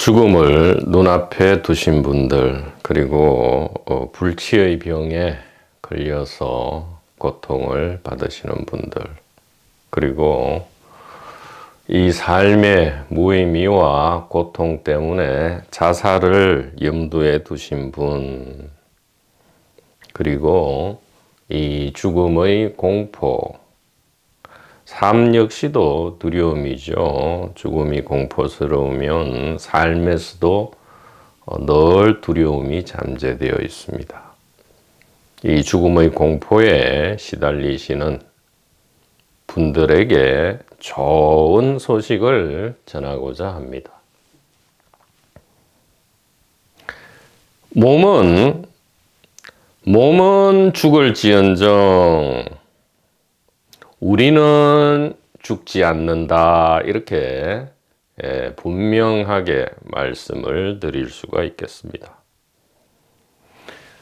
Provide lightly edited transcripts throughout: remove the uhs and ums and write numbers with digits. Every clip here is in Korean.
죽음을 눈앞에 두신 분들, 그리고 불치의 병에 걸려서 고통을 받으시는 분들, 그리고 이 삶의 무의미와 고통 때문에 자살을 염두에 두신 분, 그리고 이 죽음의 공포, 삶 역시도 두려움이죠. 죽음이 공포스러우면 삶에서도 늘 두려움이 잠재되어 있습니다. 이 죽음의 공포에 시달리시는 분들에게 좋은 소식을 전하고자 합니다. 몸은 죽을지언정 우리는 죽지 않는다, 이렇게 분명하게 말씀을 드릴 수가 있겠습니다.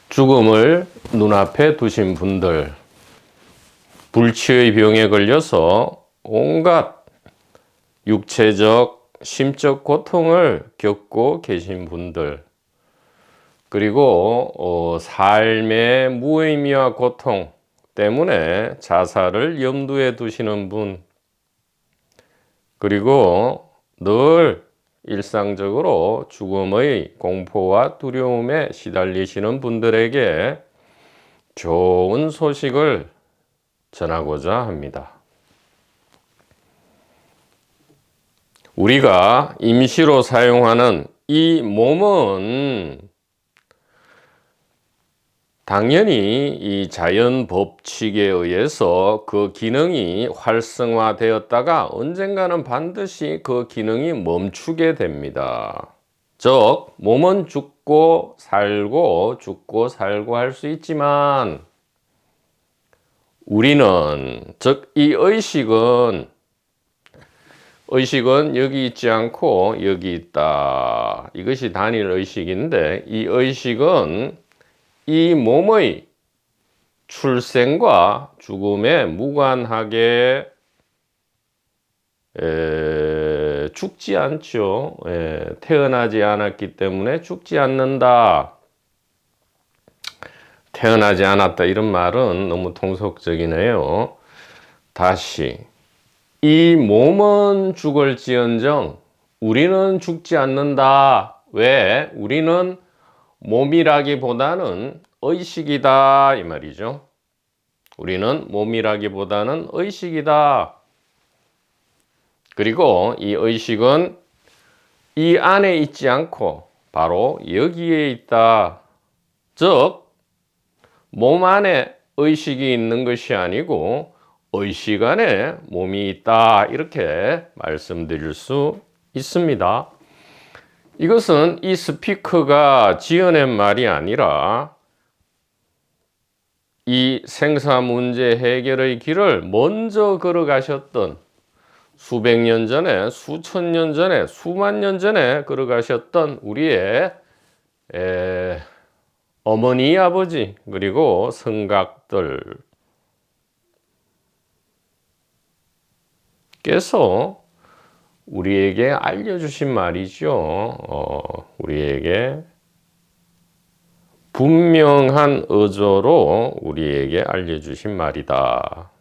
죽음을 눈앞에 두신 분들, 불치의 병에 걸려서 온갖 육체적, 심적 고통을 겪고 계신 분들, 그리고 삶의 무의미와 고통 때문에 자살을 염두에 두시는 분, 그리고 늘 일상적으로 죽음의 공포와 두려움에 시달리시는 분들에게 좋은 소식을 전하고자 합니다. 우리가 임시로 사용하는 이 몸은 당연히 이 자연 법칙에 의해서 그 기능이 활성화되었다가 언젠가는 반드시 그 기능이 멈추게 됩니다. 즉, 몸은 죽고 살고 할 수 있지만 우리는, 즉 이 의식은 여기 있지 않고 여기 있다. 이것이 단일 의식인데, 이 의식은 이 몸의 출생과 죽음에 무관하게 죽지 않죠. 태어나지 않았기 때문에 죽지 않는다. 태어나지 않았다, 이런 말은 너무 통속적이네요. 다시, 이 몸은 죽을지언정 우리는 죽지 않는다. 왜? 우리는 몸이라기보다는 의식이다, 이 말이죠. 우리는 몸이라기보다는 의식이다. 그리고 이 의식은 이 안에 있지 않고 바로 여기에 있다. 즉, 몸 안에 의식이 있는 것이 아니고 의식 안에 몸이 있다, 이렇게 말씀드릴 수 있습니다. 이것은 이 스피커가 지어낸 말이 아니라 이 생사 문제 해결의 길을 먼저 걸어가셨던, 수백 년 전에, 수천 년 전에, 수만 년 전에 걸어가셨던 우리의 어머니, 아버지, 그리고 성각들께서 우리에게 알려주신 말이죠. 우리에게 분명한 어조로 우리에게 알려주신 말이다.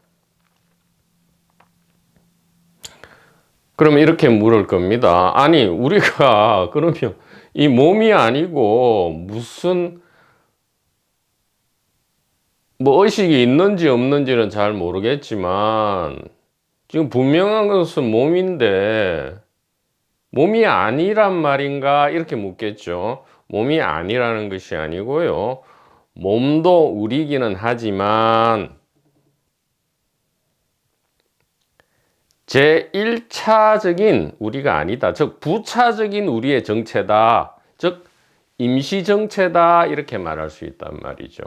그럼 이렇게 물을 겁니다. 아니, 우리가 그러면 이 몸이 아니고 무슨 의식이 있는지 없는지는 잘 모르겠지만 지금 분명한 것은 몸인데 몸이 아니란 말인가, 이렇게 묻겠죠. 몸이 아니라는 것이 아니고요, 몸도 우리기는 하지만 제1차적인 우리가 아니다. 즉 부차적인 우리의 정체다. 즉 임시정체다, 이렇게 말할 수 있단 말이죠.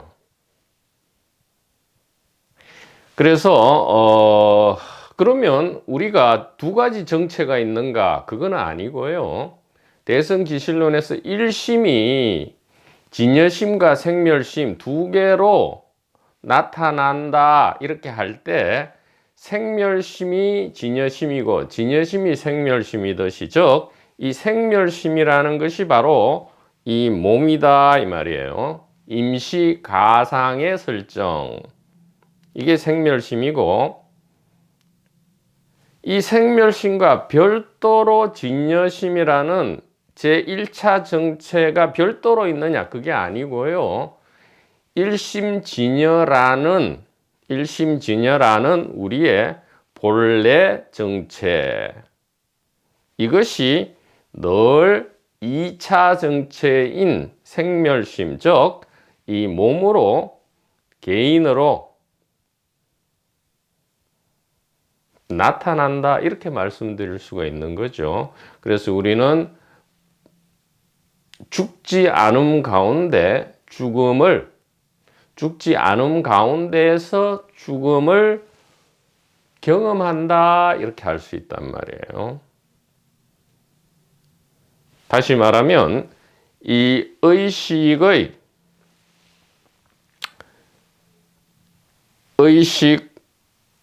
그래서 그러면 우리가 두 가지 정체가 있는가? 그건 아니고요. 대승기실론에서 1심이 진여심과 생멸심 두 개로 나타난다, 이렇게 할 때 생멸심이 진여심이고 진여심이 생멸심이듯이, 즉 이 생멸심이라는 것이 바로 이 몸이다 이 말이에요. 임시 가상의 설정. 이게 생멸심이고, 이 생멸심과 별도로 진여심이라는 제1차 정체가 별도로 있느냐? 그게 아니고요. 일심진여라는 우리의 본래 정체. 이것이 늘 2차 정체인 생멸심, 즉, 이 몸으로, 개인으로 나타난다. 이렇게 말씀드릴 수가 있는 거죠. 그래서 우리는 죽지 않음 가운데에서 죽음을 경험한다. 이렇게 할 수 있단 말이에요. 다시 말하면, 이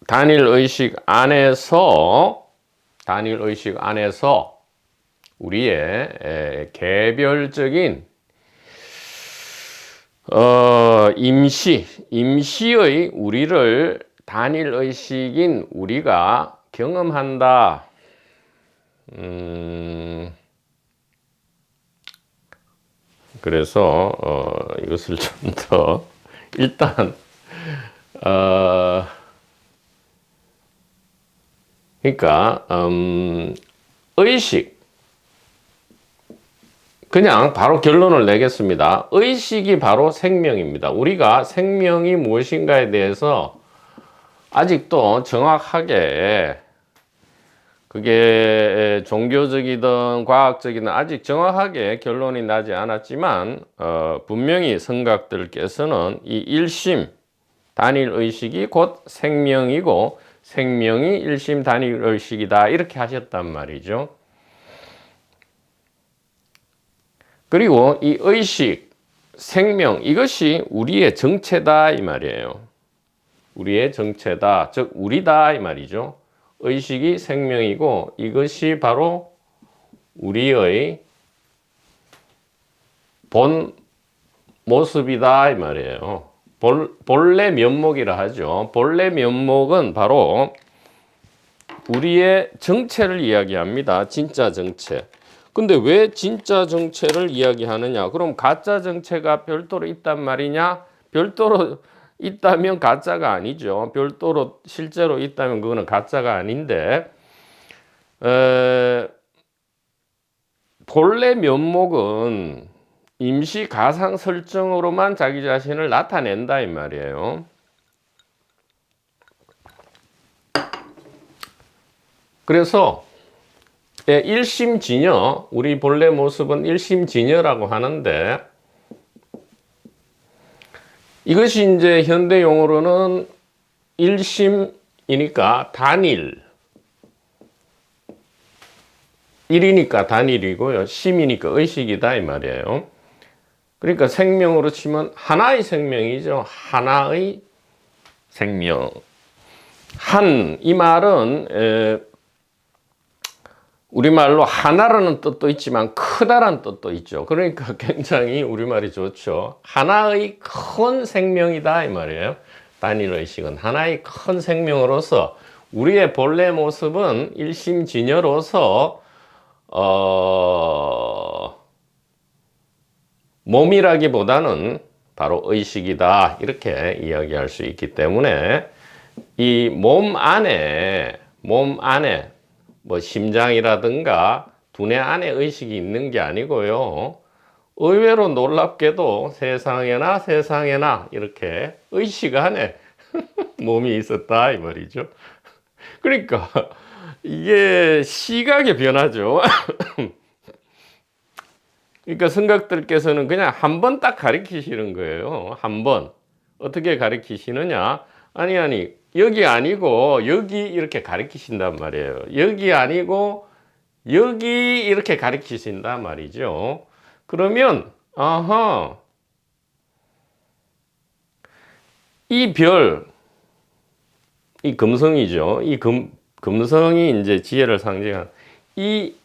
단일 의식 안에서 우리의 개별적인 임시의 우리를 단일 의식인 우리가 경험한다. 그래서 이것을 좀 더 일단 그러니까 의식, 그냥 바로 결론을 내겠습니다. 의식이 바로 생명입니다. 우리가 생명이 무엇인가에 대해서 아직도 정확하게, 그게 종교적이든 과학적이든 아직 정확하게 결론이 나지 않았지만 분명히 성각들께서는 이 일심 단일 의식이 곧 생명이고 생명이 일심 단일 의식이다, 이렇게 하셨단 말이죠. 그리고 이 의식, 생명, 이것이 우리의 정체다 이 말이에요. 우리의 정체다, 즉 우리다 이 말이죠. 의식이 생명이고 이것이 바로 우리의 본 모습이다 이 말이에요. 본래 면목이라 하죠. 본래 면목은 바로 우리의 정체를 이야기합니다. 진짜 정체. 근데 왜 진짜 정체를 이야기하느냐? 그럼 가짜 정체가 별도로 있단 말이냐? 별도로 있다면 가짜가 아니죠. 별도로 실제로 있다면 그거는 가짜가 아닌데, 본래 면목은 임시 가상 설정으로만 자기 자신을 나타낸다 이 말이에요. 그래서 일심진여, 우리 본래 모습은 일심진여라고 하는데, 이것이 이제 현대 용어로는 일심이니까 단일, 일이니까 단일이고요, 심이니까 의식이다 이 말이에요. 그러니까 생명으로 치면 하나의 생명이죠. 하나의 생명. 이 말은 우리말로 하나라는 뜻도 있지만 크다라는 뜻도 있죠. 그러니까 굉장히 우리말이 좋죠. 하나의 큰 생명이다 이 말이에요. 단일 의식은 하나의 큰 생명으로서 우리의 본래 모습은 일심진여로서 몸이라기보다는 바로 의식이다, 이렇게 이야기할 수 있기 때문에 이 몸 안에 뭐 심장이라든가 두뇌 안에 의식이 있는 게 아니고요. 의외로 놀랍게도 세상에나 이렇게 의식 안에 몸이 있었다 이 말이죠. 그러니까 이게 시각의 변화죠. 그러니까 성각들께서는 그냥 한 번 딱 가리키시는 거예요. 한 번. 어떻게 가리키시느냐? 아니, 여기 아니고 여기 이렇게 가리키신단 말이에요. 여기 아니고 여기 이렇게 가리키신단 말이죠. 그러면 이 별, 이 금성이죠. 이 금성이 이제 지혜를 상징한 이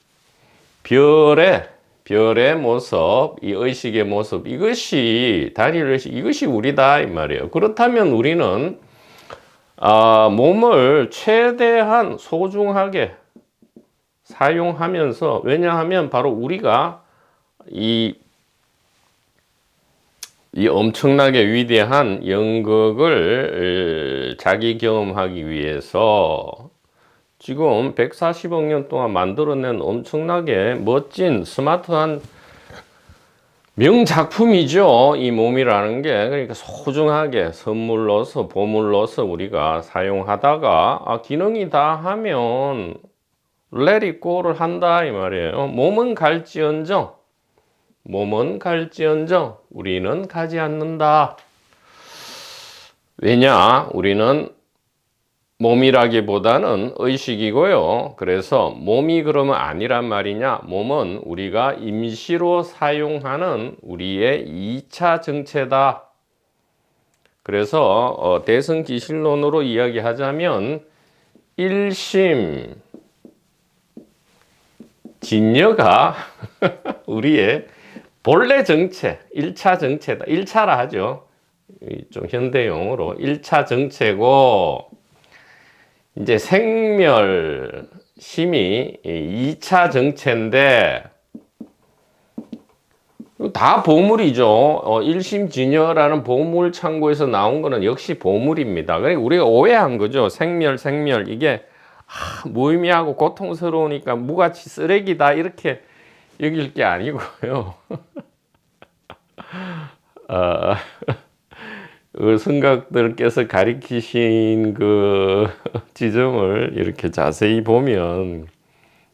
별의 모습, 이 의식의 모습, 이것이 단일 의식, 이것이 우리다 이 말이에요. 그렇다면 우리는 몸을 최대한 소중하게 사용하면서, 왜냐하면 바로 우리가 이 엄청나게 위대한 영극을 자기 경험하기 위해서 지금 140억 년 동안 만들어낸 엄청나게 멋진 스마트한 명작품이죠. 이 몸이라는 게. 그러니까 소중하게 선물로서 보물로서 우리가 사용하다가 기능이 다 하면 let it go를 한다 이 말이에요. 몸은 갈지언정 우리는 가지 않는다. 왜냐? 우리는 몸이라기보다는 의식이고요. 그래서 몸이 그러면 아니란 말이냐? 몸은 우리가 임시로 사용하는 우리의 2차 정체다. 그래서 대승기실론으로 이야기하자면 일심 진여가 우리의 본래 정체, 1차 정체다. 1차라 하죠. 좀 현대용어로 1차 정체고, 이제 생멸심이 2차 정체인데, 다 보물이죠. 일심진여라는 보물 창고에서 나온 거는 역시 보물입니다. 그러니까 우리가 오해한 거죠. 생멸. 이게 무의미하고 고통스러우니까 무가치 쓰레기다. 이렇게 여길 게 아니고요. 성각들께서 가리키신 그 지점을 이렇게 자세히 보면,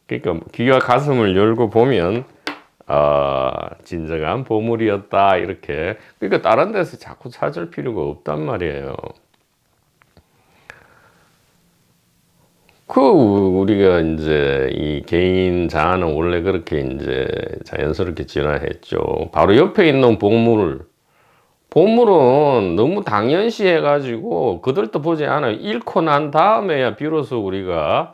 그러니까 귀와 가슴을 열고 보면 진정한 보물이었다 이렇게. 그러니까 다른 데서 자꾸 찾을 필요가 없단 말이에요. 우리가 이제 이 개인 자아는 원래 그렇게 이제 자연스럽게 진화했죠. 바로 옆에 있는 보물은 너무 당연시 해가지고 그들도 보지 않아요. 잃고 난 다음에야 비로소 우리가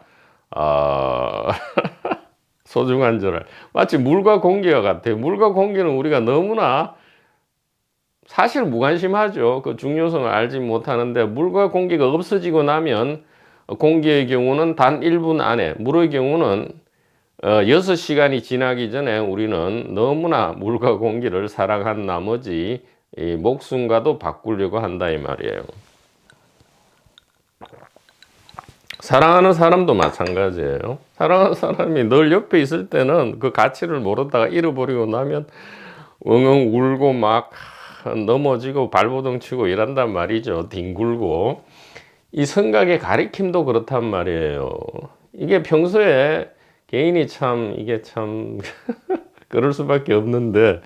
소중한 줄 마치 물과 공기와 같아요. 물과 공기는 우리가 너무나 사실 무관심하죠. 그 중요성을 알지 못하는데, 물과 공기가 없어지고 나면 공기의 경우는 단 1분 안에, 물의 경우는 6시간이 지나기 전에 우리는 너무나 물과 공기를 사랑한 나머지 이 목숨과도 바꾸려고 한다 이 말이에요. 사랑하는 사람도 마찬가지예요. 사랑하는 사람이 늘 옆에 있을 때는 그 가치를 모르다가 잃어버리고 나면 엉엉 울고 막 넘어지고 발버둥 치고 이란단 말이죠. 뒹굴고. 이 성각의 가리킴도 그렇단 말이에요. 이게 평소에 개인이 이게 참 그럴 수밖에 없는데,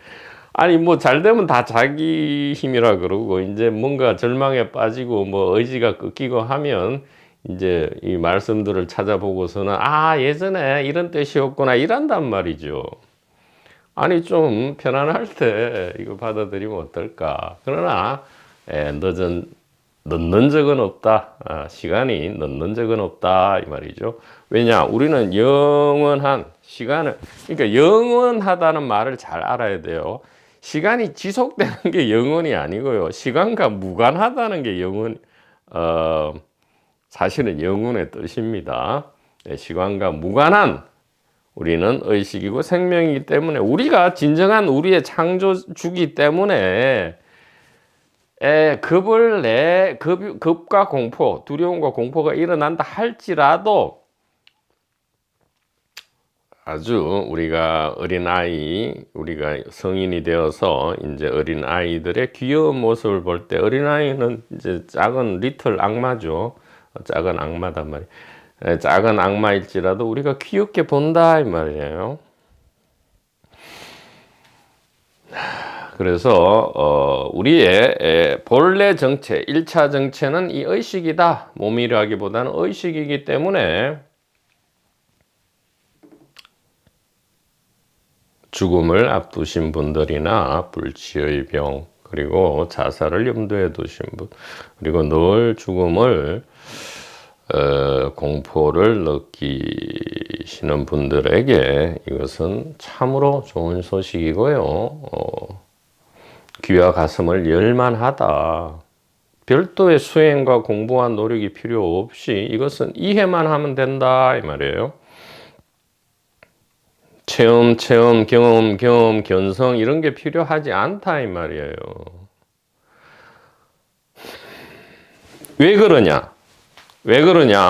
아니 뭐 잘 되면 다 자기 힘이라 그러고, 이제 뭔가 절망에 빠지고 뭐 의지가 꺾이고 하면 이제 이 말씀들을 찾아보고서는 예전에 이런 뜻이었구나 이란단 말이죠. 아니 좀 편안할 때 이거 받아들이면 어떨까. 그러나 넣는 적은 없다. 시간이 넣는 적은 없다 이 말이죠. 왜냐? 우리는 영원한 시간을, 그러니까 영원하다는 말을 잘 알아야 돼요. 시간이 지속되는 게 영원이 아니고요. 시간과 무관하다는 게 사실은 영혼의 뜻입니다. 시간과 무관한 우리는 의식이고 생명이기 때문에, 우리가 진정한 우리의 창조주기 때문에 급과 공포, 두려움과 공포가 일어난다 할지라도 아주 우리가 우리가 성인이 되어서 이제 어린 아이들의 귀여운 모습을 볼 때, 어린 아이는 이제 작은 리틀 악마죠. 작은 악마단 말이에요. 작은 악마일지라도 우리가 귀엽게 본다 이 말이에요. 그래서 우리의 본래 정체, 1차 정체는 이 의식이다. 몸이라기보다는 의식이기 때문에 죽음을 앞두신 분들이나 불치의 병, 그리고 자살을 염두에 두신 분, 그리고 늘 죽음을 공포를 느끼시는 분들에게 이것은 참으로 좋은 소식이고요. 귀와 가슴을 열만하다. 별도의 수행과 공부와 노력이 필요 없이 이것은 이해만 하면 된다 이 말이에요. 체험, 경험, 견성 이런 게 필요하지 않다 이 말이에요. 왜 그러냐?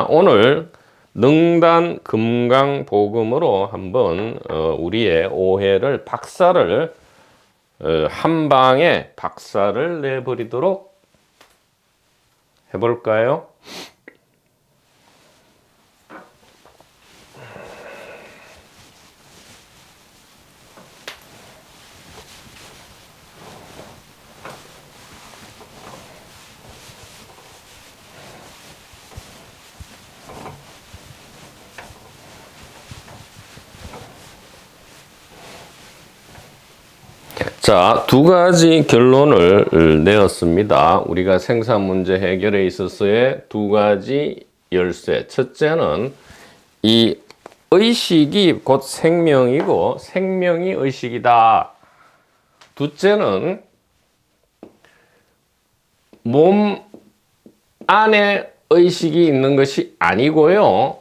오늘 능단 금강 복음으로 한번 우리의 오해를 박살을 한 방에 박살을 내버리도록 해볼까요? 자, 두 가지 결론을 내었습니다. 우리가 생산 문제 해결에 있어서의 두 가지 열쇠. 첫째는 이 의식이 곧 생명이고 생명이 의식이다. 둘째는 몸 안에 의식이 있는 것이 아니고요.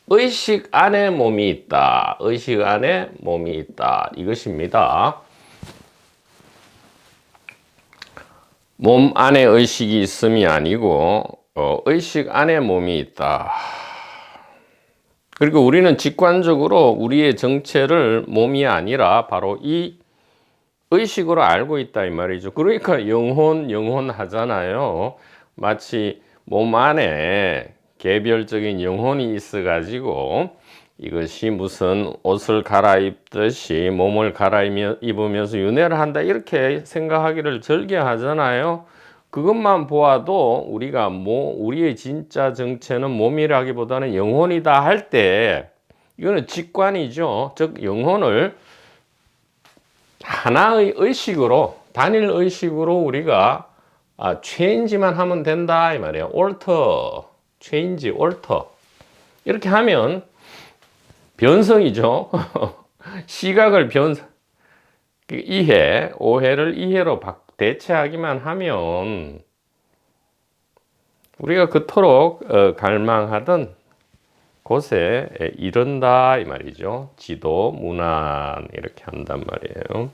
의식 안에 몸이 있다. 의식 안에 몸이 있다. 이것입니다. 몸 안에 의식이 있음이 아니고 의식 안에 몸이 있다. 그리고 우리는 직관적으로 우리의 정체를 몸이 아니라 바로 이 의식으로 알고 있다 이 말이죠. 그러니까 영혼 하잖아요. 마치 몸 안에 개별적인 영혼이 있어 가지고 이것이 무슨 옷을 갈아입듯이 몸을 갈아입으면서 윤회를 한다 이렇게 생각하기를 절개하잖아요. 그것만 보아도 우리가 우리의 진짜 정체는 몸이라기보다는 영혼이다 할 때 이거는 직관이죠. 즉 영혼을 하나의 의식으로 단일 의식으로 우리가 체인지만 하면 된다 이 말이에요. 올터, 체인지, 올터 이렇게 하면 변성이죠. 시각을 오해를 이해로 대체하기만 하면 우리가 그토록 갈망하던 곳에 이른다 이 말이죠. 지도, 문안 이렇게 한단 말이에요.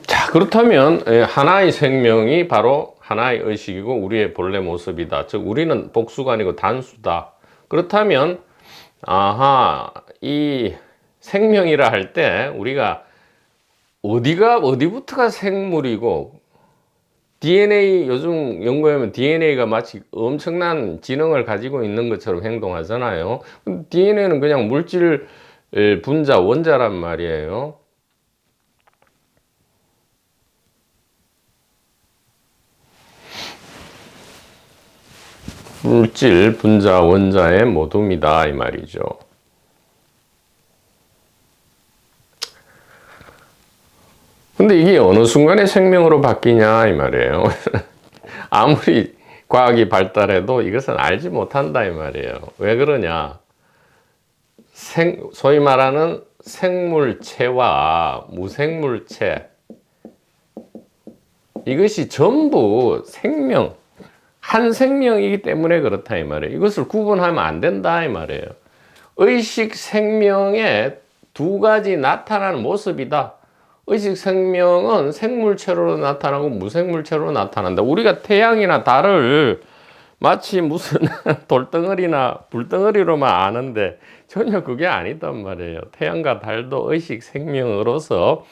자, 그렇다면 하나의 생명이 바로 하나의 의식이고 우리의 본래 모습이다. 즉 우리는 복수가 아니고 단수다. 그렇다면 이 생명이라 할 때 우리가 어디부터가 생물이고 DNA 요즘 연구하면 DNA가 마치 엄청난 지능을 가지고 있는 것처럼 행동하잖아요. DNA는 그냥 물질 분자 원자란 말이에요. 물질 분자 원자의 모둠이다 이 말이죠. 근데 이게 어느 순간에 생명으로 바뀌냐 이 말이에요. 아무리 과학이 발달해도 이것은 알지 못한다 이 말이에요. 왜 그러냐? 소위 말하는 생물체와 무생물체 이것이 전부 한 생명이기 때문에 그렇다 이 말이에요. 이것을 구분하면 안 된다 이 말이에요. 의식 생명의 두 가지 나타나는 모습이다. 의식 생명은 생물체로 나타나고 무생물체로 나타난다. 우리가 태양이나 달을 마치 무슨 돌덩어리나 불덩어리로만 아는데 전혀 그게 아니단 말이에요. 태양과 달도 의식 생명으로서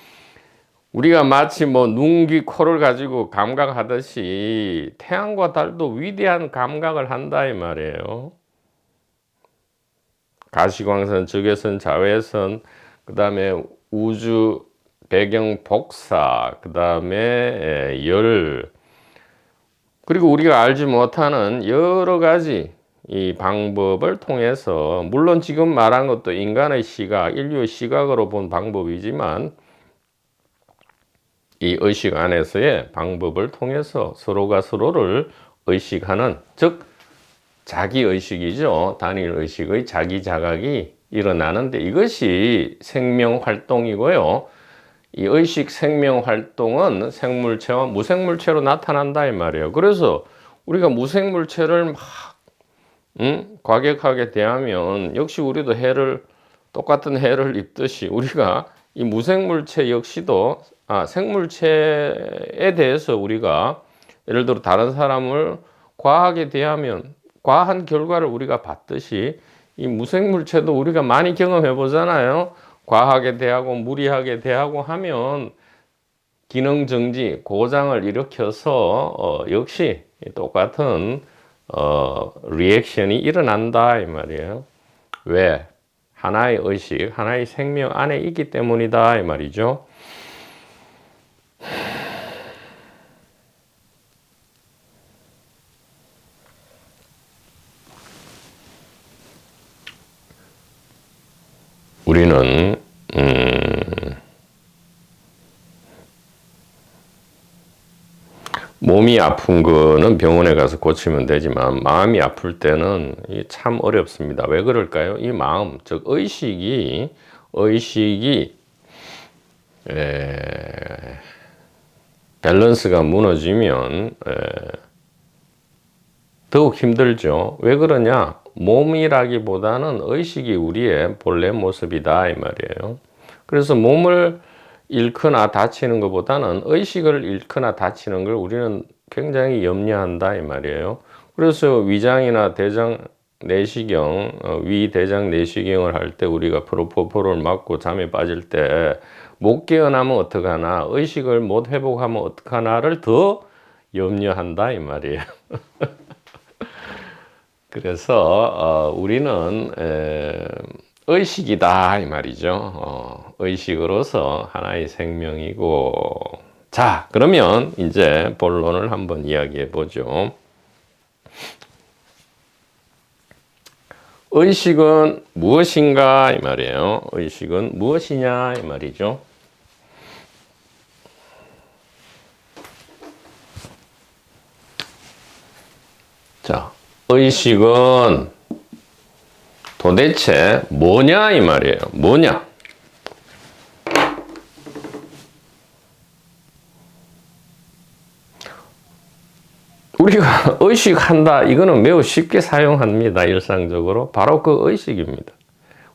우리가 마치 눈, 귀, 코를 가지고 감각하듯이 태양과 달도 위대한 감각을 한다 이 말이에요. 가시광선, 적외선, 자외선, 그 다음에 우주 배경 복사, 그 다음에 열, 그리고 우리가 알지 못하는 여러 가지 이 방법을 통해서 물론 지금 말한 것도 인간의 시각, 인류의 시각으로 본 방법이지만 이 의식 안에서의 방법을 통해서 서로가 서로를 의식하는, 즉 자기 의식이죠. 단일 의식의 자기 자각이 일어나는데 이것이 생명 활동이고요. 이 의식 생명 활동은 생물체와 무생물체로 나타난다 이 말이에요. 그래서 우리가 무생물체를 막 과격하게 대하면 역시 우리도 똑같은 해를 입듯이 우리가 이 무생물체 역시도 생물체에 대해서 우리가 예를 들어 다른 사람을 과하게 대하면 과한 결과를 우리가 봤듯이 이 무생물체도 우리가 많이 경험해 보잖아요. 과하게 대하고 무리하게 대하고 하면 기능 정지, 고장을 일으켜서 역시 똑같은 리액션이 일어난다 이 말이에요. 왜? 하나의 의식, 하나의 생명 안에 있기 때문이다 이 말이죠. 우리는 몸이 아픈 거는 병원에 가서 고치면 되지만 마음이 아플 때는 참 어렵습니다. 왜 그럴까요? 이 마음, 즉 의식이 밸런스가 무너지면 더욱 힘들죠. 왜 그러냐? 몸이라기보다는 의식이 우리의 본래 모습이다 이 말이에요. 그래서 몸을 잃거나 다치는 것보다는 의식을 잃거나 다치는 걸 우리는 굉장히 염려한다 이 말이에요. 그래서 위장이나 대장 내시경, 위 대장 내시경을 할 때 우리가 프로포폴을 맞고 잠에 빠질 때 못 깨어나면 어떡하나, 의식을 못 회복하면 어떡하나를 더 염려한다 이 말이에요. 그래서 우리는 의식이다 이 말이죠. 의식으로서 하나의 생명이고, 자 그러면 이제 본론을 한번 이야기해 보죠. 의식은 무엇인가 이 말이에요. 의식은 무엇이냐 이 말이죠. 자, 의식은 도대체 뭐냐 이 말이에요. 뭐냐? 우리가 의식한다 이거는 매우 쉽게 사용합니다. 일상적으로 바로 그 의식입니다.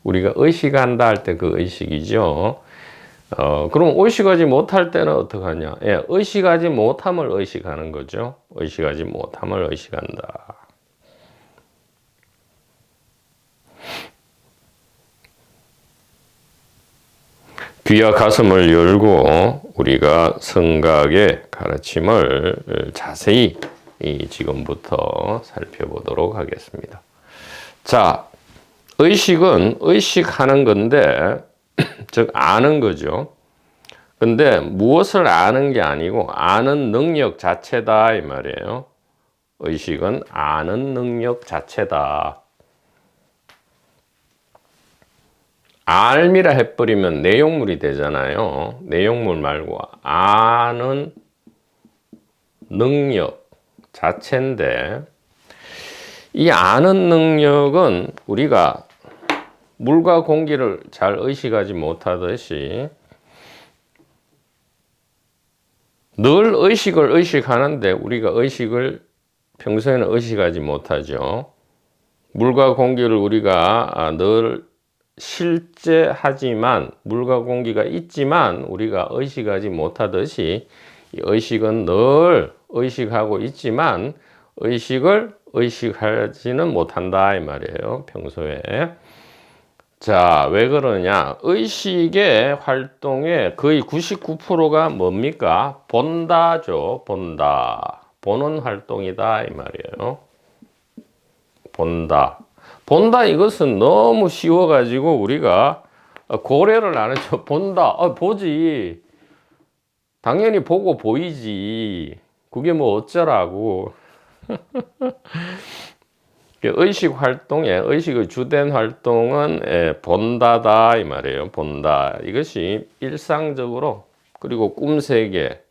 우리가 의식한다 할 때 그 의식이죠. 그럼 의식하지 못할 때는 어떡하냐? 예, 의식하지 못함을 의식하는 거죠. 의식하지 못함을 의식한다. 귀와 가슴을 열고 우리가 성각의 가르침을 자세히 지금부터 살펴보도록 하겠습니다. 자, 의식은 의식하는 건데, 즉 아는 거죠. 근데 무엇을 아는 게 아니고 아는 능력 자체다 이 말이에요. 의식은 아는 능력 자체다. 알미라 해버리면 내용물이 되잖아요. 내용물 말고 아는 능력 자체인데, 이 아는 능력은 우리가 물과 공기를 잘 의식하지 못하듯이 늘 의식을 의식하는데 우리가 의식을 평소에는 의식하지 못하죠. 물과 공기를 우리가 늘 실제하지만, 물과 공기가 있지만 우리가 의식하지 못하듯이 의식은 늘 의식하고 있지만 의식을 의식하지는 못한다 이 말이에요. 평소에. 자, 왜 그러냐? 의식의 활동의 거의 99%가 뭡니까? 본다죠. 본다. 보는 활동이다 이 말이에요. 본다. 본다 이것은 너무 쉬워가지고 우리가 고려를 안 하죠. 본다. 보지. 당연히 보고 보이지. 그게 뭐 어쩌라고. 의식 활동에, 의식의 주된 활동은 본다다 이 말이에요. 본다. 이것이 일상적으로 그리고 꿈세계,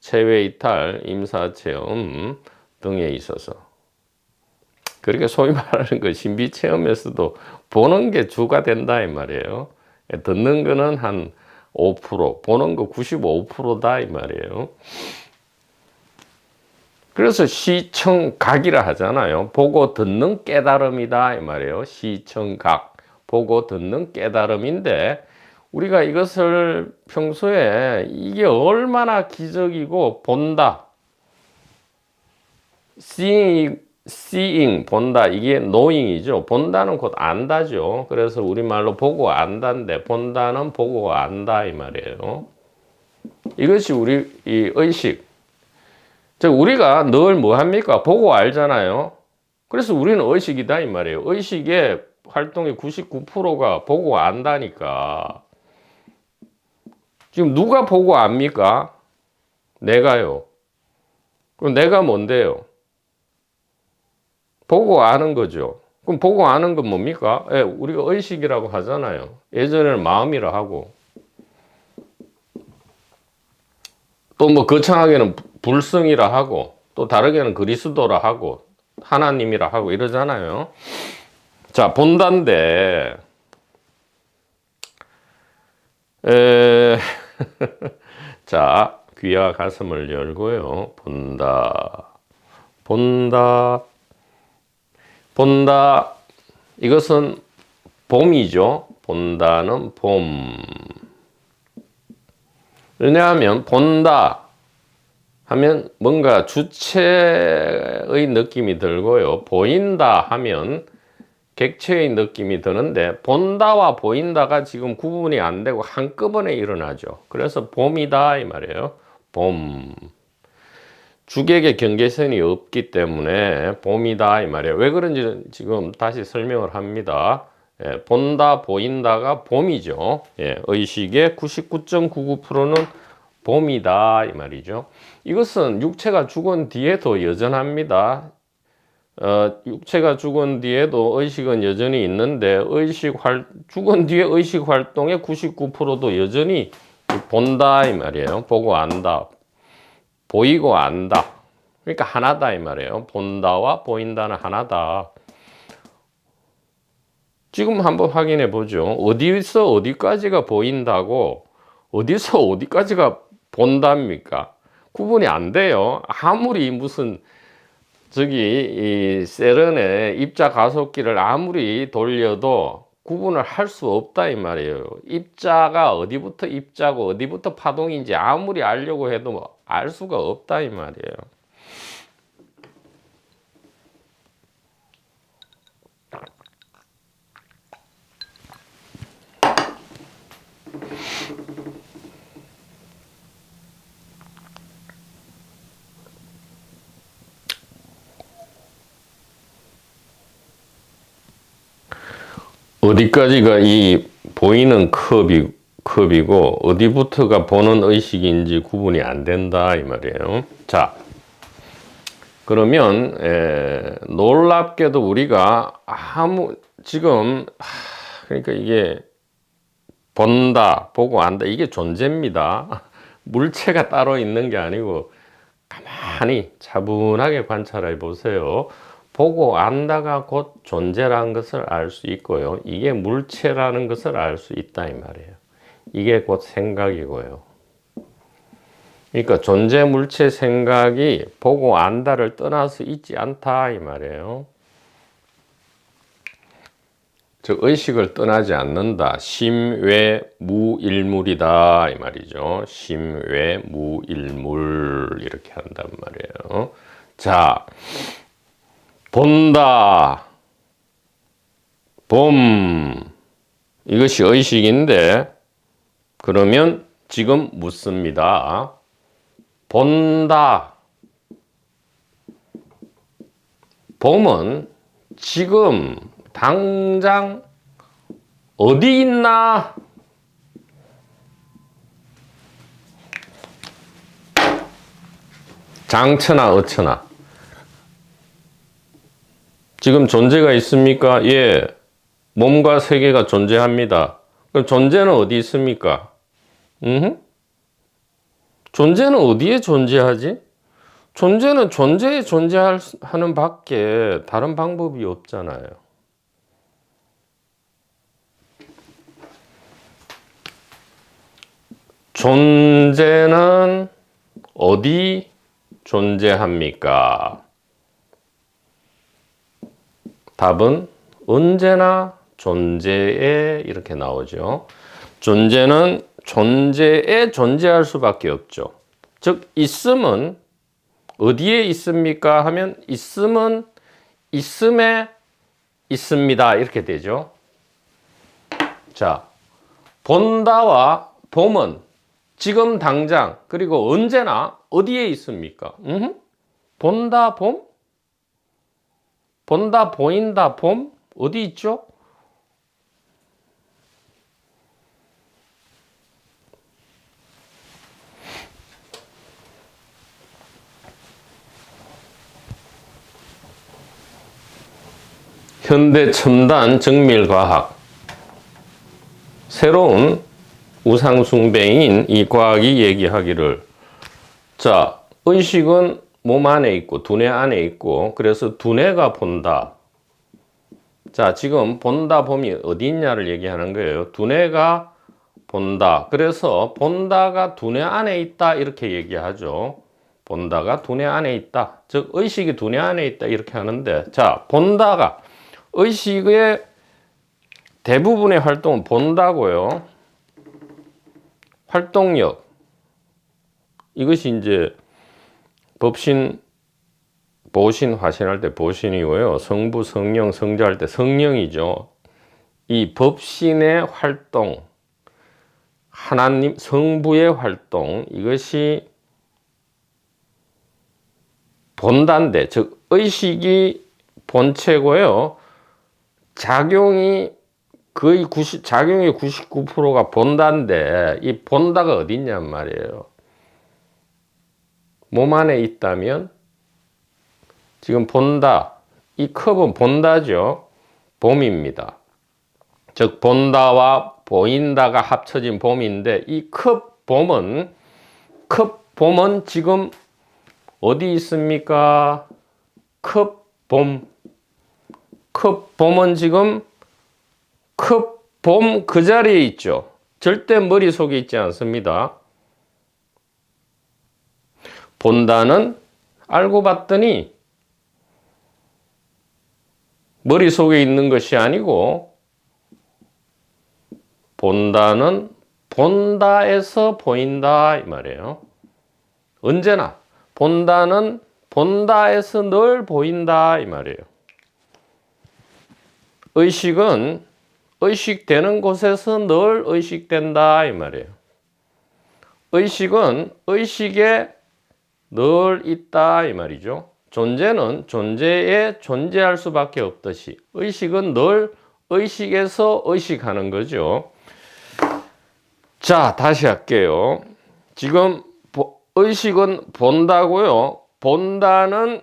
체외이탈, 임사체험 등에 있어서. 그러니까 소위 말하는 그 신비체험에서도 보는 게 주가 된다 이 말이에요. 듣는 거는 한 5%, 보는 거 95%다 이 말이에요. 그래서 시청각이라 하잖아요. 보고 듣는 깨달음이다 이 말이에요. 시청각, 보고 듣는 깨달음인데 우리가 이것을 평소에 이게 얼마나 기적이고 본다, seeing 본다, 이게 knowing이죠. 본다는 곧 안다죠. 그래서 우리말로 보고 안다인데 본다는 보고 안다 이 말이에요. 이것이 우리 이 의식, 즉 우리가 늘 뭐 합니까? 보고 알잖아요. 그래서 우리는 의식이다 이 말이에요. 의식의 활동의 99%가 보고 안다니까. 지금 누가 보고 압니까? 내가요. 그럼 내가 뭔데요? 보고 아는 거죠. 그럼 보고 아는 건 뭡니까? 예, 우리가 의식이라고 하잖아요. 예전에는 마음이라 하고, 또 뭐 거창하게는 불성이라 하고, 또 다르게는 그리스도라 하고, 하나님이라 하고 이러잖아요. 자, 본다인데, 자, 귀와 가슴을 열고요. 본다. 본다. 본다. 이것은 봄이죠. 본다는 봄. 왜냐하면 본다 하면 뭔가 주체의 느낌이 들고요. 보인다 하면 객체의 느낌이 드는데 본다와 보인다가 지금 구분이 안 되고 한꺼번에 일어나죠. 그래서 봄이다 이 말이에요. 봄. 주객의 경계선이 없기 때문에 봄이다 이 말이에요. 왜 그런지 지금 다시 설명을 합니다. 예, 본다 보인다가 봄이죠. 예, 의식의 99.99%는 봄이다 이 말이죠. 이것은 육체가 죽은 뒤에도 여전합니다. 육체가 죽은 뒤에도 의식은 여전히 있는데 죽은 뒤에 의식 활동의 99%도 여전히 본다 이 말이에요. 보고 안다, 보이고 안다. 그러니까 하나다 이 말이에요. 본다와 보인다는 하나다. 지금 한번 확인해 보죠. 어디서 어디까지가 보인다고 어디서 어디까지가 본답니까? 구분이 안 돼요. 아무리 무슨 이 세련의 입자 가속기를 아무리 돌려도 구분을 할 수 없다 이 말이에요. 입자가 어디부터 입자고 어디부터 파동인지 아무리 알려고 해도 알 수가 없다 이 말이에요. 어디까지가 이 보이는 컵이고 어디부터가 보는 의식인지 구분이 안 된다 이 말이에요. 자, 그러면 놀랍게도 우리가 지금 그러니까 이게 본다, 보고 안다 이게 존재입니다. 물체가 따로 있는 게 아니고 가만히 차분하게 관찰해 보세요. 보고 안다가 곧 존재라는 것을 알 수 있고요. 이게 물체라는 것을 알 수 있다 이 말이에요. 이게 곧 생각이고요. 그러니까 존재, 물체, 생각이 보고 안다를 떠나서 있지 않다 이 말이에요. 즉 의식을 떠나지 않는다. 심외무일물이다 이 말이죠. 심외무일물 이렇게 한단 말이에요. 자, 본다, 봄, 이것이 의식인데 그러면 지금 묻습니다. 본다, 봄은 지금 당장 어디 있나? 장처나 어처나 지금 존재가 있습니까? 예, 몸과 세계가 존재합니다. 그럼 존재는 어디 있습니까? 존재는 어디에 존재하지? 존재는 존재에 존재하는 밖에 다른 방법이 없잖아요. 존재는 어디 존재합니까? 답은 언제나 존재에 이렇게 나오죠. 존재는 존재에 존재할 수밖에 없죠. 즉 있음은 어디에 있습니까? 하면 있음은 있음에 있습니다. 이렇게 되죠. 자, 본다와 봄은 지금 당장 그리고 언제나 어디에 있습니까? 본다 봄? 본다 보인다 봄? 어디 있죠? 현대 첨단 정밀과학, 새로운 우상숭배인 이 과학이 얘기하기를, 자, 의식은 몸 안에 있고 두뇌 안에 있고 그래서 두뇌가 본다. 자, 지금 본다 봄이 어디 있냐를 얘기하는 거예요. 두뇌가 본다. 그래서 본다가 두뇌 안에 있다 이렇게 얘기하죠. 본다가 두뇌 안에 있다. 즉 의식이 두뇌 안에 있다 이렇게 하는데, 자, 본다가 의식의 대부분의 활동은 본다고요. 활동력. 이것이 이제 법신, 보신, 화신할 때 보신이고요. 성부, 성령, 성자할 때 성령이죠. 이 법신의 활동, 하나님, 성부의 활동, 이것이 본다인데, 즉 의식이 본체고요. 작용이 거의 작용의 99%가 본다인데, 이 본다가 어디 있냔 말이에요. 몸 안에 있다면 지금 본다, 이 컵은 본다죠. 봄입니다. 즉 본다와 보인다가 합쳐진 봄인데, 이 컵 봄은 지금 어디 있습니까? 컵 봄은 지금 컵 봄 그 자리에 있죠. 절대 머릿속에 있지 않습니다. 본다는 알고 봤더니 머릿속에 있는 것이 아니고, 본다는 본다에서 보인다 이 말이에요. 언제나 본다는 본다에서 늘 보인다 이 말이에요. 의식은 의식되는 곳에서 늘 의식된다 이 말이에요. 의식은 의식에 늘 있다 이 말이죠. 존재는 존재에 존재할 수밖에 없듯이 의식은 늘 의식에서 의식하는 거죠. 자, 다시 할게요. 지금 의식은 본다고요. 본다는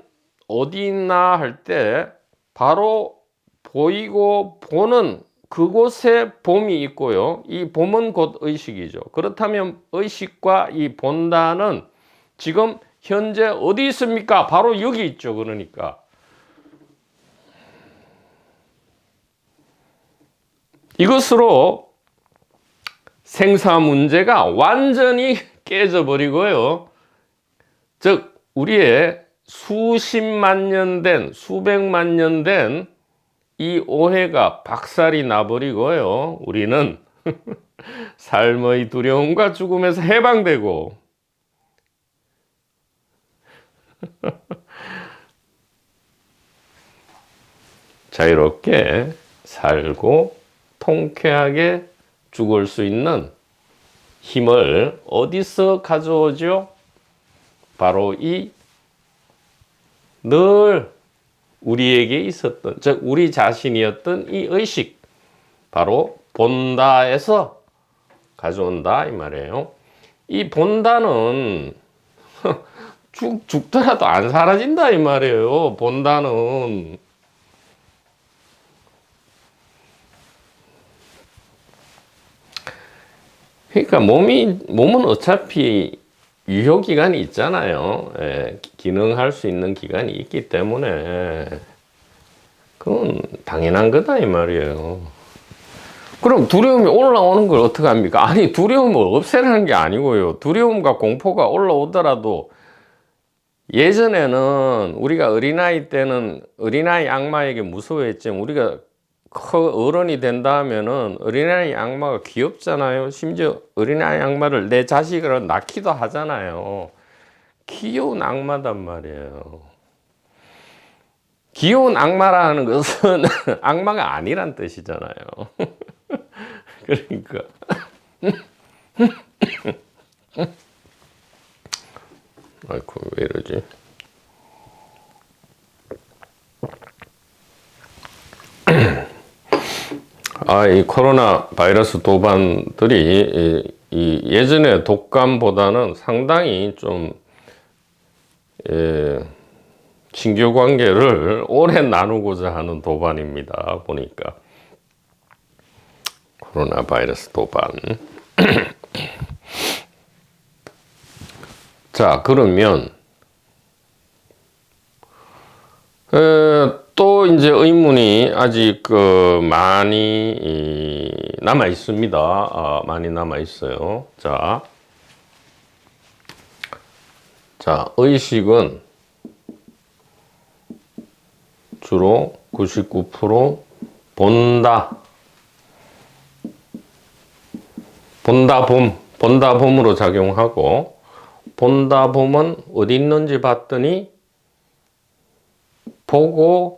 어디 있나 할 때 바로 보이고 보는 그곳에 봄이 있고요. 이 봄은 곧 의식이죠. 그렇다면 의식과 이 본다는 지금 현재 어디 있습니까? 바로 여기 있죠. 그러니까 이것으로 생사 문제가 완전히 깨져버리고요. 즉 우리의 수십만 년 된, 수백만 년 된 이 오해가 박살이 나버리고요. 우리는 삶의 두려움과 죽음에서 해방되고 자유롭게 살고 통쾌하게 죽을 수 있는 힘을 어디서 가져오죠? 바로 이 늘 우리에게 있었던, 즉 우리 자신이었던 이 의식, 바로 본다에서 가져온다 이 말이에요. 이 본다는 죽더라도 안 사라진다 이 말이에요. 본다는. 그러니까 몸은 어차피 유효 기간이 있잖아요. 예, 기능할 수 있는 기간이 있기 때문에 그건 당연한 거다 이 말이에요. 그럼 두려움이 올라오는 걸 어떻게 합니까? 아니, 두려움을 없애라는 게 아니고요. 두려움과 공포가 올라오더라도 예전에는 우리가 어린아이 때는 어린아이 악마에게 무서워했지만 우리가 어른이 된다 하면은 어린아이 악마가 귀엽잖아요. 심지어 어린아이 악마를 내 자식으로 낳기도 하잖아요. 귀여운 악마단 말이에요. 귀여운 악마라는 것은 악마가 아니란 뜻이잖아요. 그러니까 아이고 왜 이러지? 이 코로나 바이러스 도반들이 이 예전의 독감보다는 상당히 좀 친교 관계를 오래 나누고자 하는 도반입니다. 보니까 코로나 바이러스 도반. 자, 그러면 또 이제 의문이 아직 많이 남아 있습니다. 많이 남아 있어요. 자, 의식은 주로 99% 본다. 본다봄으로 작용하고, 본다봄은 어디 있는지 봤더니 보고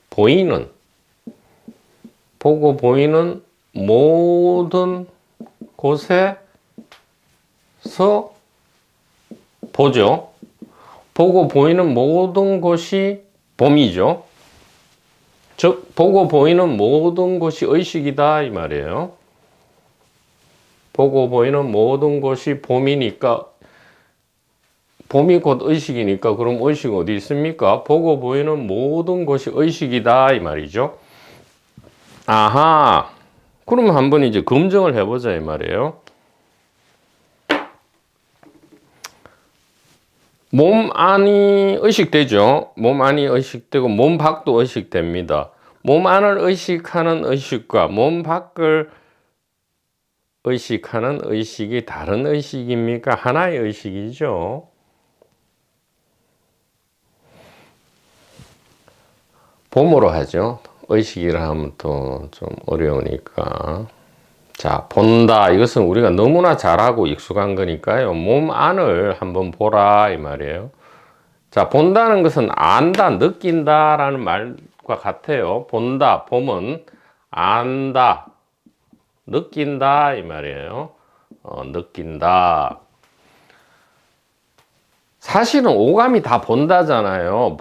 보이는 모든 곳에서 보죠. 보고 보이는 모든 것이 봄이죠. 즉 보고 보이는 모든 것이 의식이다 이 말이에요. 보고 보이는 모든 것이 봄이니까, 봄이 곧 의식이니까 그럼 의식은 어디 있습니까? 보고 보이는 모든 것이 의식이다 이 말이죠. 아하, 그러면 한번 이제 검증을 해보자 이 말이에요. 몸 안이 의식되죠. 몸 안이 의식되고 몸 밖도 의식됩니다. 몸 안을 의식하는 의식과 몸 밖을 의식하는 의식이 다른 의식입니까? 하나의 의식이죠. 봄으로 하죠. 의식이라 하면 또 좀 어려우니까. 자, 본다. 이것은 우리가 너무나 잘하고 익숙한 거니까요. 몸 안을 한번 보라 이 말이에요. 자, 본다는 것은 안다, 느낀다 라는 말과 같아요. 본다, 봄은 안다, 느낀다 이 말이에요. 느낀다. 사실은 오감이 다 본다잖아요.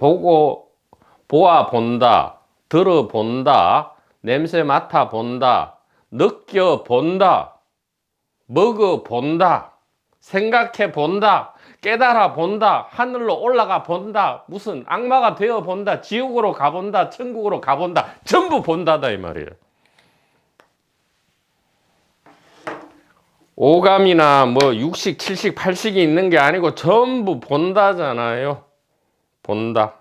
보아 본다, 들어 본다, 냄새 맡아 본다, 느껴 본다, 먹어 본다, 생각해 본다, 깨달아 본다, 하늘로 올라가 본다, 무슨 악마가 되어 본다, 지옥으로 가본다, 천국으로 가본다, 전부 본다다 이 말이에요. 오감이나 뭐 육식, 칠식, 팔식이 있는 게 아니고 전부 본다잖아요. 본다.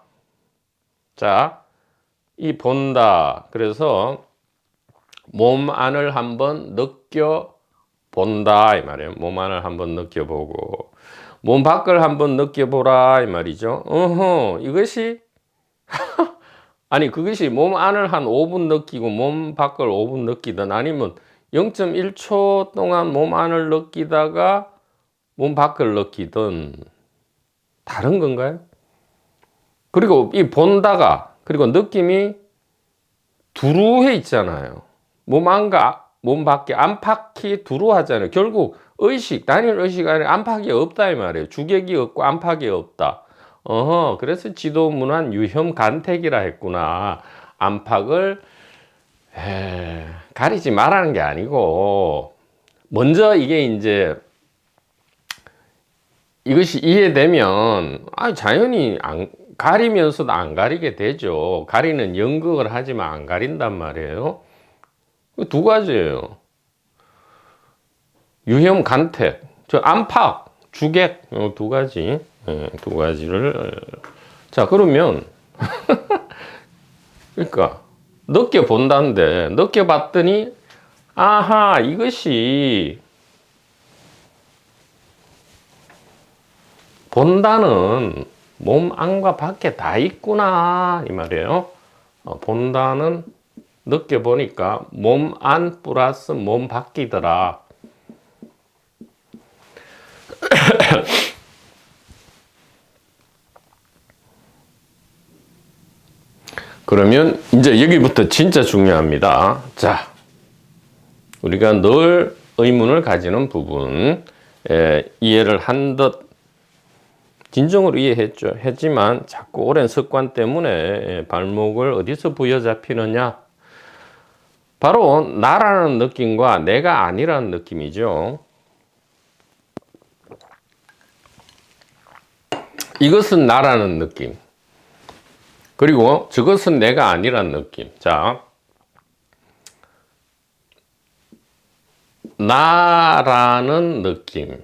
자, 이 본다. 그래서 몸 안을 한번 느껴 본다 이 말이에요. 몸 안을 한번 느껴보고 몸 밖을 한번 느껴보라 이 말이죠. 이것이 아니 그것이 몸 안을 한 5분 느끼고 몸 밖을 5분 느끼든 아니면 0.1초 동안 몸 안을 느끼다가 몸 밖을 느끼든 다른 건가요? 그리고 이 본다가 그리고 느낌이 두루해 있잖아요. 몸 안과 몸 밖에 안팎이 두루하잖아요. 결국 의식, 단일 의식 안에 안팎이 없다 이 말이에요. 주객이 없고 안팎이 없다. 그래서 지도문안 유혐간택이라 했구나. 안팎을 가리지 말라는 게 아니고 먼저 이게 이제 이것이 이해되면 자연히 가리면서도 안 가리게 되죠. 가리는 연극을 하지만 안 가린단 말이에요. 두 가지예요. 유혐간택, 저 안팎, 주객 두 가지, 두 가지를. 자, 그러면 그러니까 느껴본다는데 느껴봤더니 아하, 이것이 본다는 몸 안과 밖에 다 있구나 이 말이에요. 본다는 느껴보니까 몸 안 플러스 몸 밖이더라. 그러면 이제 여기부터 진짜 중요합니다. 자, 우리가 늘 의문을 가지는 부분, 이해를 한 듯 진정으로 했지만 자꾸 오랜 습관 때문에 발목을 어디서 부여잡히느냐? 바로 나라는 느낌과 내가 아니라는 느낌이죠. 이것은 나라는 느낌. 그리고 저것은 내가 아니라는 느낌. 자, 나라는 느낌.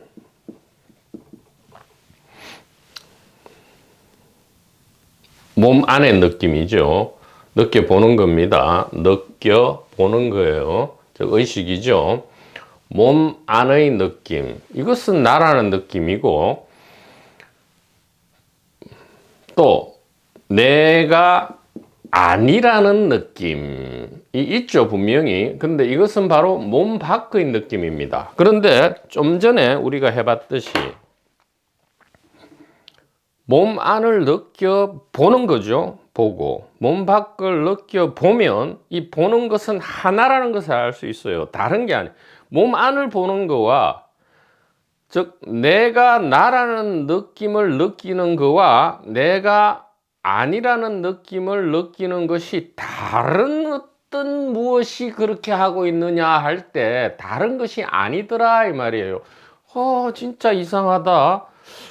몸 안의 느낌이죠. 느껴보는 겁니다. 느껴보는 거예요. 즉 의식이죠. 몸 안의 느낌. 이것은 나라는 느낌이고, 또 내가 아니라는 느낌이 있죠, 분명히. 근데 이것은 바로 몸 밖의 느낌입니다. 그런데 좀 전에 우리가 해봤듯이 몸 안을 느껴보는 거죠. 보고. 몸 밖을 느껴보면 이 보는 것은 하나라는 것을 알 수 있어요. 다른 게 아니에요. 몸 안을 보는 거와, 즉 내가 나라는 느낌을 느끼는 거와 내가 아니라는 느낌을 느끼는 것이 다른 어떤 무엇이 그렇게 하고 있느냐 할 때 다른 것이 아니더라 이 말이에요. 진짜 이상하다.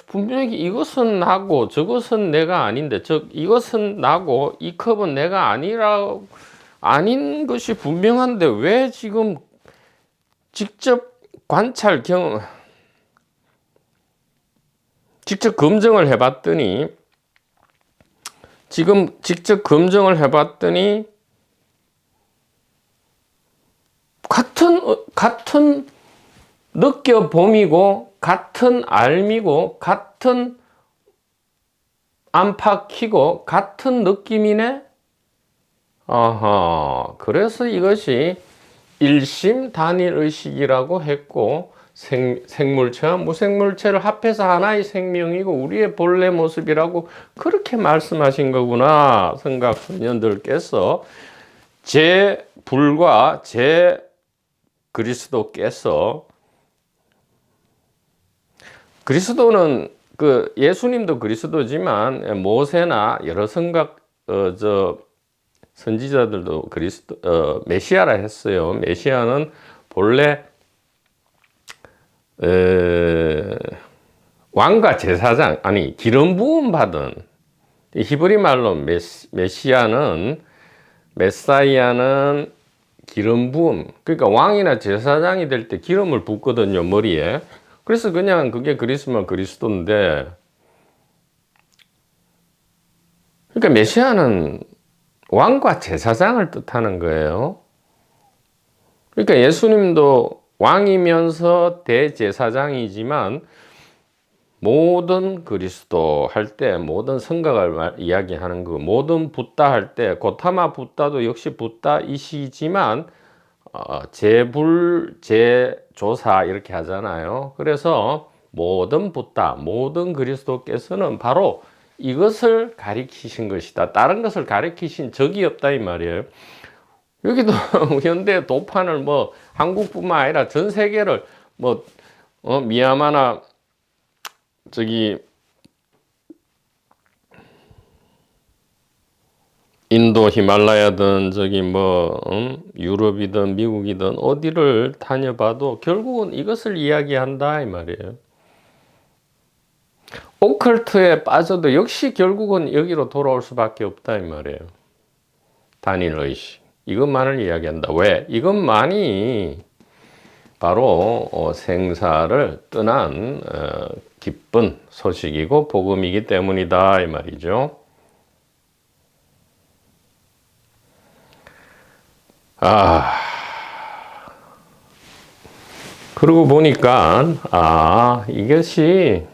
분명히 이것은 나고 저것은 내가 아닌데, 즉 이것은 나고 이 컵은 내가 아닌 것이 분명한데 왜 지금 직접 관찰 경험, 직접 검증을 해봤더니 같은 느껴봄이고 같은 알미고 같은 안팎이고 같은 느낌이네. 그래서 이것이 일심 단일의식이라고 했고, 생물체와 무생물체를 합해서 하나의 생명이고 우리의 본래 모습이라고 그렇게 말씀하신 거구나. 성각 선녀들께서 제 불과 제 그리스도께서, 그리스도는 그 예수님도 그리스도지만 모세나 여러 성각 선지자들도 메시아라 했어요. 메시아는 본래 왕과 제사장, 아니 기름 부음 받은, 히브리 말로 메사이아는 기름 부음, 그러니까 왕이나 제사장이 될 때 기름을 붓거든요, 머리에. 그래서 그냥 그게 그리스도면 그리스도인데, 그러니까 메시아는 왕과 제사장을 뜻하는 거예요. 그러니까 예수님도 왕이면서 대제사장이지만 모든 그리스도 할 때 모든 성각을 이야기하는 거, 모든 붓다 할 때 고타마 붓다도 역시 붓다이시지만 제불 제조사 이렇게 하잖아요. 그래서 모든 붓다, 모든 그리스도께서는 바로 이것을 가리키신 것이다. 다른 것을 가리키신 적이 없다 이 말이에요. 여기도 현대 도판을 뭐 한국뿐만 아니라 전 세계를 뭐 미야마나 저기 인도 히말라야든 저기 뭐 유럽이든 미국이든 어디를 다녀봐도 결국은 이것을 이야기한다 이 말이에요. 오컬트에 빠져도 역시 결국은 여기로 돌아올 수밖에 없다 이 말이에요. 단일의식, 이것만을 이야기한다. 왜? 이것만이 바로 생사를 떠난 기쁜 소식이고 복음이기 때문이다 이 말이죠. 그러고 보니까 이것이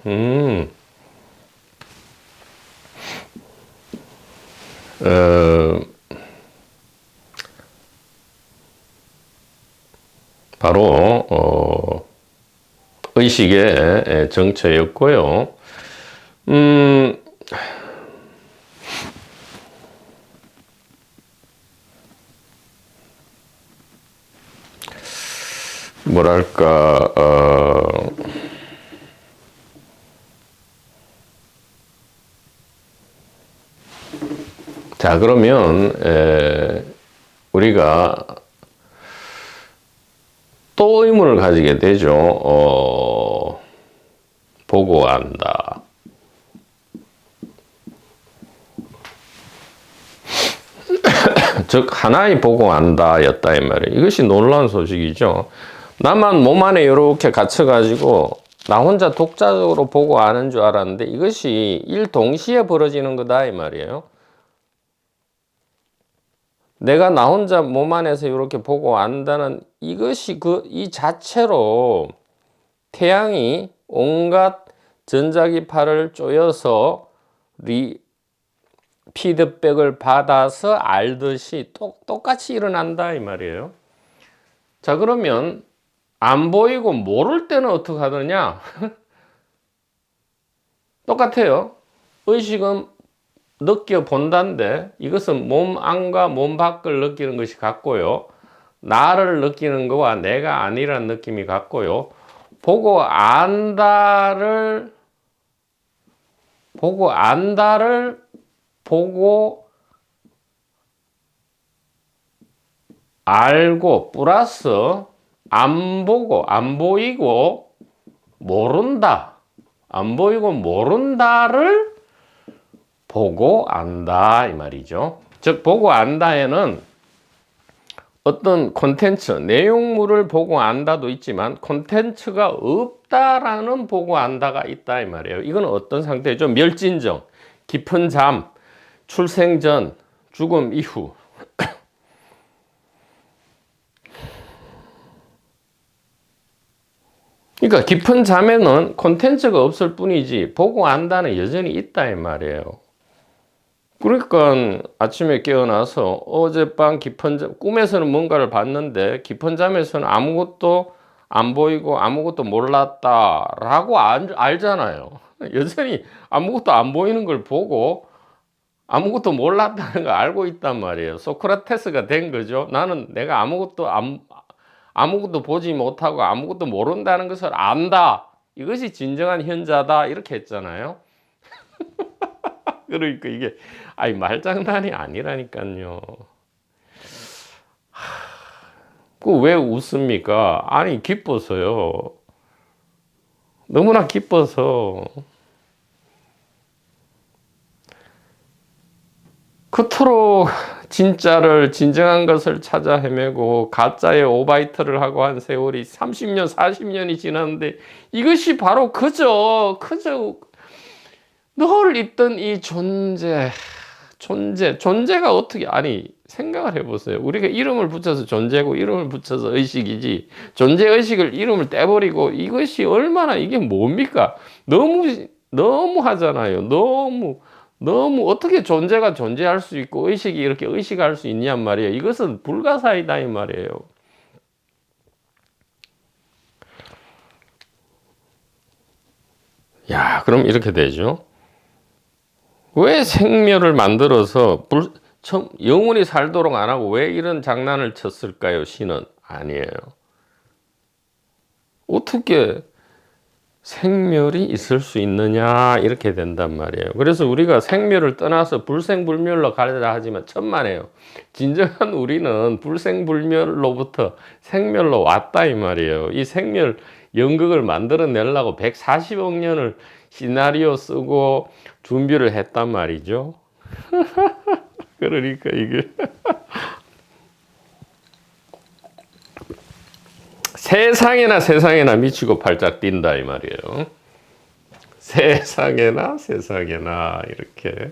바로 의식의 정체였고요. 뭐랄까 자 그러면 우리가 또 의문을 가지게 되죠. 보고한다. 즉 하나의 보고한다 였다 이 말이에요. 이것이 놀라운 소식이죠. 나만 몸 안에 이렇게 갇혀가지고 나 혼자 독자적으로 보고 아는 줄 알았는데 이것이 일동시에 벌어지는 거다 이 말이에요. 내가 나 혼자 몸 안에서 이렇게 보고 안다는 이것이 이 자체로 태양이 온갖 전자기파를 쪼여서 피드백을 받아서 알듯이 똑같이 일어난다 이 말이에요. 자 그러면 안 보이고 모를 때는 어떻게 하느냐? 똑같아요. 의식은 느껴본다는데 이것은 몸 안과 몸 밖을 느끼는 것이 같고요. 나를 느끼는 거와 내가 아니라는 느낌이 같고요. 보고 안다를 보고 알고 플러스 안 보고 안 보이고 모른다. 안 보이고 모른다를 보고 안다 이 말이죠. 즉 보고 안다에는 어떤 콘텐츠, 내용물을 보고 안다도 있지만 콘텐츠가 없다라는 보고 안다가 있다 이 말이에요. 이건 어떤 상태죠? 멸진정, 깊은 잠, 출생 전, 죽음 이후. 그러니까 깊은 잠에는 콘텐츠가 없을 뿐이지 보고 안다는 여전히 있다 이 말이에요. 그러니까 아침에 깨어나서 어젯밤 깊은 잠, 꿈에서는 뭔가를 봤는데 깊은 잠에서는 아무것도 안 보이고 아무것도 몰랐다라고 알잖아요. 여전히 아무것도 안 보이는 걸 보고 아무것도 몰랐다는 걸 알고 있단 말이에요. 소크라테스가 된 거죠. 나는 내가 아무것도 보지 못하고 아무것도 모른다는 것을 안다. 이것이 진정한 현자다. 이렇게 했잖아요. 그러니까 이게 말장난이 아니라니까요. 그 왜 웃습니까? 아니 기뻐서요. 너무나 기뻐서. 그토록 진정한 것을 찾아 헤매고 가짜의 오바이트를 하고 한 세월이 30년, 40년이 지났는데 이것이 바로 그저 늘 있던 이 존재가 어떻게 생각을 해보세요. 우리가 이름을 붙여서 존재고 이름을 붙여서 의식이지 존재의식을 이름을 떼버리고 이것이 얼마나 이게 뭡니까? 너무 하잖아요. 너무 어떻게 존재가 존재할 수 있고 의식이 이렇게 의식할 수 있냔 말이에요. 이것은 불가사의다 이 말이에요. 야, 그럼 이렇게 되죠. 왜 생멸을 만들어서 영원히 살도록 안 하고 왜 이런 장난을 쳤을까요? 신은 아니에요. 어떻게 생멸이 있을 수 있느냐 이렇게 된단 말이에요. 그래서 우리가 생멸을 떠나서 불생불멸로 가려다 하지만 천만에요. 진정한 우리는 불생불멸로부터 생멸로 왔다 이 말이에요. 이 생멸 연극을 만들어내려고 140억 년을 시나리오 쓰고 준비를 했단 말이죠. 그러니까 이게 세상에나 미치고 팔짝 뛴다 이 말이에요. 세상에나 이렇게.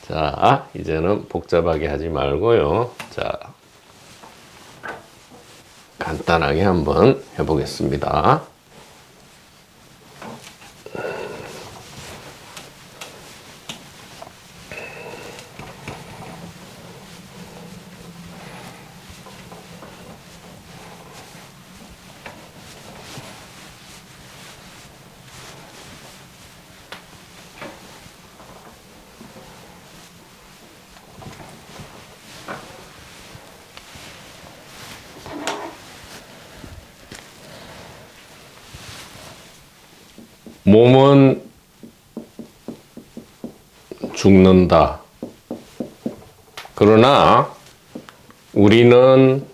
자, 이제는 복잡하게 하지 말고요. 자, 간단하게 한번 해보겠습니다. 몸은 죽는다. 그러나 우리는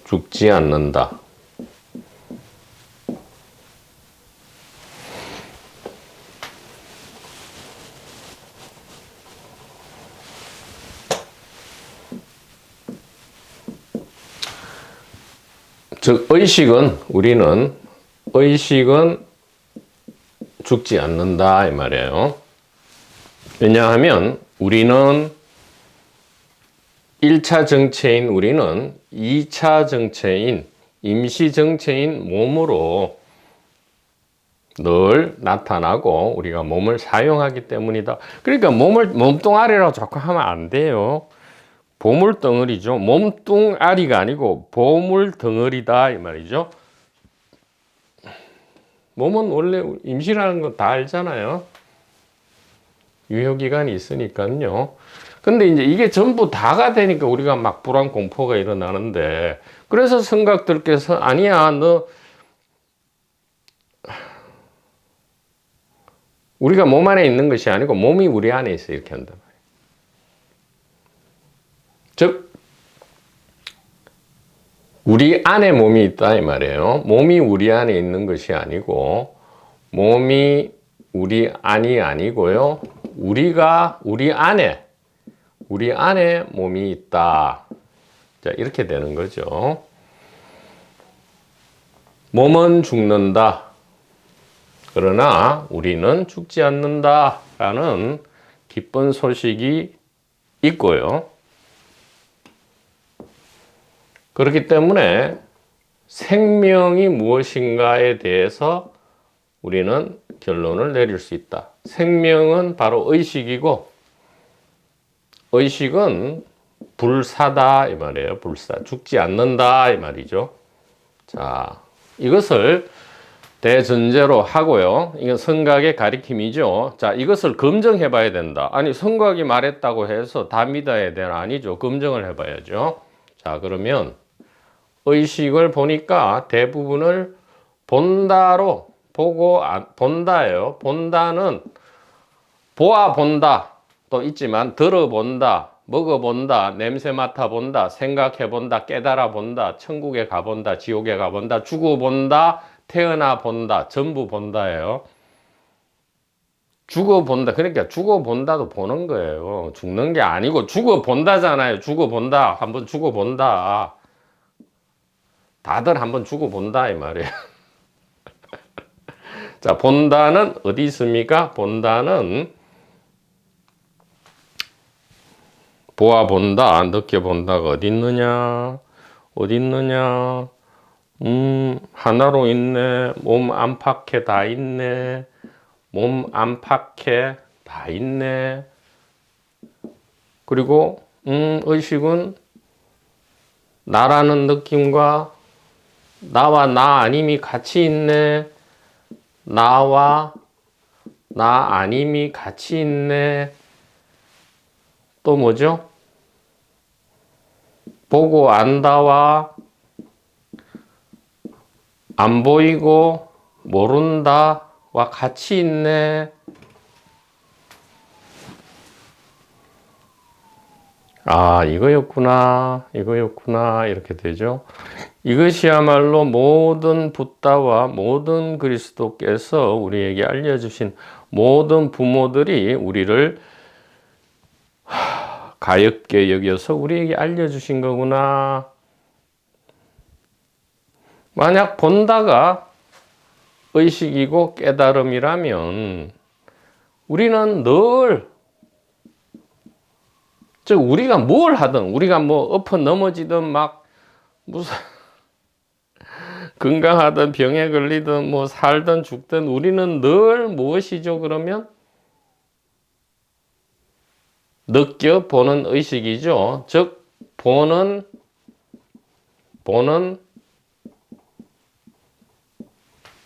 죽지 않는다. 즉 우리는 의식은 죽지 않는다 이 말이에요. 왜냐하면 우리는 1차 정체인 우리는 2차 정체인 임시 정체인 몸으로 늘 나타나고 우리가 몸을 사용하기 때문이다. 그러니까 몸뚱아리라고 자꾸 하면 안 돼요. 보물덩어리죠. 몸뚱아리가 아니고 보물덩어리다 이 말이죠. 몸은 원래 임시라는 거 다 알잖아요. 유효기간이 있으니까요. 근데 이제 이게 전부 다가 되니까 우리가 막 불안 공포가 일어나는데, 그래서 성각들께서 아니야, 너 우리가 몸 안에 있는 것이 아니고 몸이 우리 안에 있어 이렇게 한단 말이에요. 즉 우리 안에 몸이 있다 이 말이에요. 몸이 우리 안에 있는 것이 아니고 몸이 우리 안이 아니고요. 우리가 우리 안에 몸이 있다. 자, 이렇게 되는 거죠. 몸은 죽는다. 그러나 우리는 죽지 않는다라는 기쁜 소식이 있고요. 그렇기 때문에 생명이 무엇인가에 대해서 우리는 결론을 내릴 수 있다. 생명은 바로 의식이고, 의식은 불사다 이 말이에요. 불사. 죽지 않는다 이 말이죠. 자, 이것을 대전제로 하고요. 이건 성각의 가리킴이죠. 자, 이것을 검증해 봐야 된다. 아니, 성각이 말했다고 해서 다 믿어야 되나? 아니죠. 검증을 해 봐야죠. 자, 그러면 의식을 보니까 대부분을 본다로 보고 본다예요. 본다는 보아본다 또 있지만 들어본다, 먹어본다, 냄새 맡아본다, 생각해본다, 깨달아본다, 천국에 가본다, 지옥에 가본다, 죽어본다, 태어나본다, 전부 본다예요. 죽어본다. 그러니까 죽어본다도 보는 거예요. 죽는 게 아니고 죽어본다잖아요. 죽어본다. 한번 죽어본다. 다들 한번 죽어본다 이 말이에요. 자, 본다는 어디 있습니까? 본다는 보아본다, 느껴본다가 어디 있느냐? 어디 있느냐? 하나로 있네. 몸 안팎에 다 있네. 몸 안팎에 다 있네. 그리고 의식은 나라는 느낌과 나와 나 아님이 같이 있네. 나와 나 아님이 같이 있네. 또 뭐죠? 보고 안다와 안 보이고 모른다와 같이 있네. 아, 이거였구나. 이렇게 되죠. 이것이야말로 모든 붓다와 모든 그리스도께서 우리에게 알려주신 모든 부모들이 우리를 가엾게 여겨서 우리에게 알려주신 거구나. 만약 본다가 의식이고 깨달음이라면 우리는 늘, 즉 우리가 뭘 하든, 우리가 뭐 엎어 넘어지든 막 무슨 건강하든 병에 걸리든 뭐 살든 죽든 우리는 늘 무엇이죠? 그러면 느껴보는 의식이죠. 즉 보는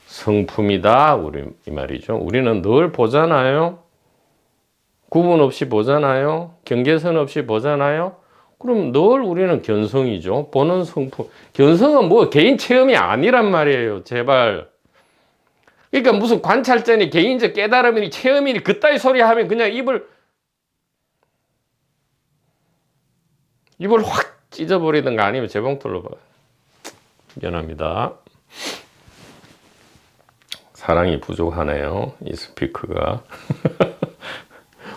성품이다. 우리 이 말이죠. 우리는 늘 보잖아요. 구분 없이 보잖아요. 경계선 없이 보잖아요. 그럼 늘 우리는 견성이죠. 보는 성품. 견성은 뭐 개인 체험이 아니란 말이에요. 제발. 그러니까 무슨 관찰자니 개인적 깨달음이니 체험이니 그따위 소리 하면 그냥 입을 확 찢어버리든가 아니면 재봉틀로 봐. 미안합니다. 사랑이 부족하네요. 이 스피커가.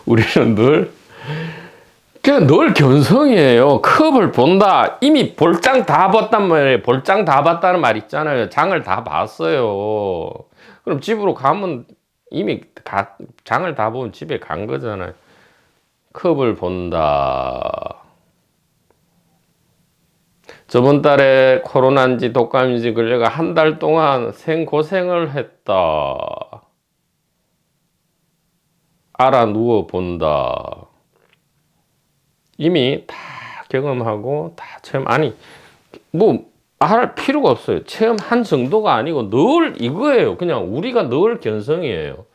우리는 늘 견성이에요. 컵을 본다. 이미 볼장 다 봤단 말이에요. 볼장 다 봤다는 말 있잖아요. 장을 다 봤어요. 그럼 집으로 가면 이미 장을 다 보면 집에 간 거잖아요. 컵을 본다. 저번 달에 코로나인지 독감인지 걸려가 한 달 동안 생고생을 했다. 알아 누워 본다. 이미 다 경험하고 다 체험, 아니 뭐 할 필요가 없어요. 체험한 정도가 아니고 늘 이거예요. 그냥 우리가 늘 견성이에요.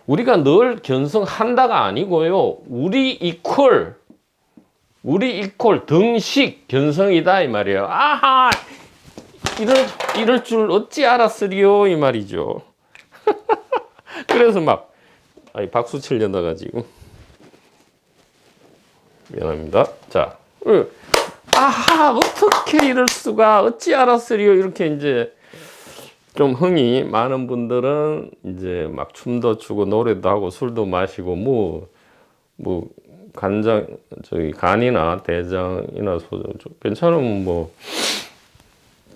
우리가 늘 견성한다가 아니고요. 우리 이퀄 등식 견성이다 이 말이에요. 아하, 이럴 줄 어찌 알았으리요 이 말이죠. 그래서 막 박수 치려다가 지금 미안합니다. 자, 아하, 어떻게 이럴 수가, 어찌 알았으리요 이렇게 이제 좀 흥이 많은 분들은 이제 막 춤도 추고 노래도 하고 술도 마시고 뭐 간이나 대장이나 소주 괜찮으면 뭐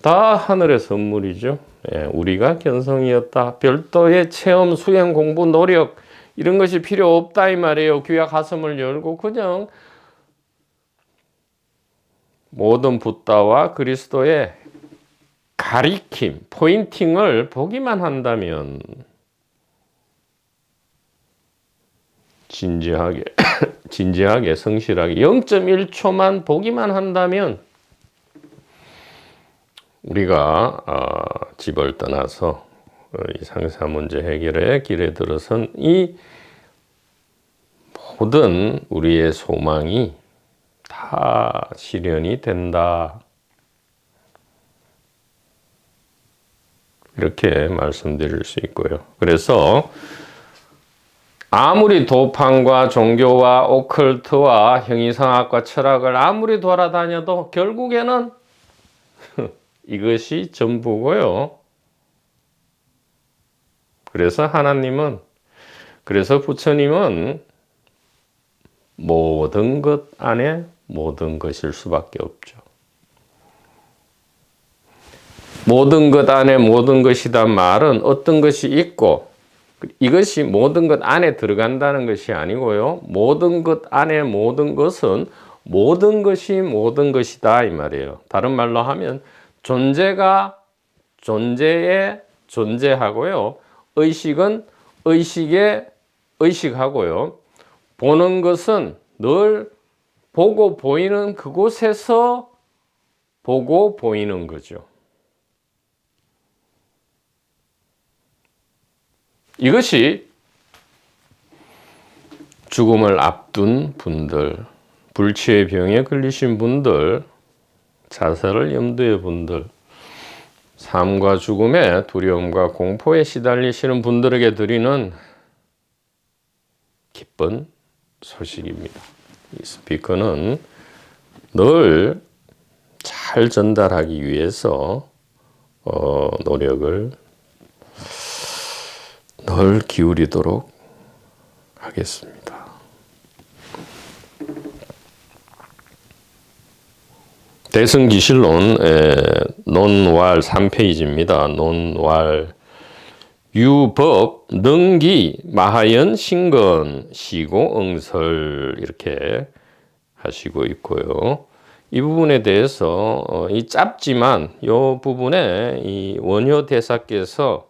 다 하늘의 선물이죠. 예, 우리가 견성이었다. 별도의 체험, 수행, 공부, 노력 이런 것이 필요 없다 이 말이에요. 귀와 가슴을 열고 그냥 모든 붓다와 그리스도의 가리킴, 포인팅을 보기만 한다면 진지하게 성실하게 0.1초만 보기만 한다면 우리가 집을 떠나서 이 상사 문제 해결의 길에 들어선 이 모든 우리의 소망이 다 실현이 된다. 이렇게 말씀드릴 수 있고요. 그래서 아무리 도판과 종교와 오컬트와 형이상학과 철학을 아무리 돌아다녀도 결국에는 이것이 전부고요. 그래서 그래서 부처님은 모든 것 안에 모든 것일 수밖에 없죠. 모든 것 안에 모든 것이다 말은 어떤 것이 있고 이것이 모든 것 안에 들어간다는 것이 아니고요. 모든 것 안에 모든 것은 모든 것이 모든 것이다 이 말이에요. 다른 말로 하면 존재가 존재에 존재하고요. 의식은 의식에 의식하고요. 보는 것은 늘 보고 보이는 그곳에서 보고 보이는 거죠. 이것이 죽음을 앞둔 분들, 불치의 병에 걸리신 분들, 자살을 염두에 분들, 삶과 죽음의 두려움과 공포에 시달리시는 분들에게 드리는 기쁜 소식입니다. 이 스피커는 늘 잘 전달하기 위해서 노력을 늘 기울이도록 하겠습니다. 대승기실론 논왈 3페이지입니다. 논왈 유법 능기 마하연 신건 시고 응설 이렇게 하시고 있고요. 이 부분에 대해서 이 짧지만 이 부분에 이 원효 대사께서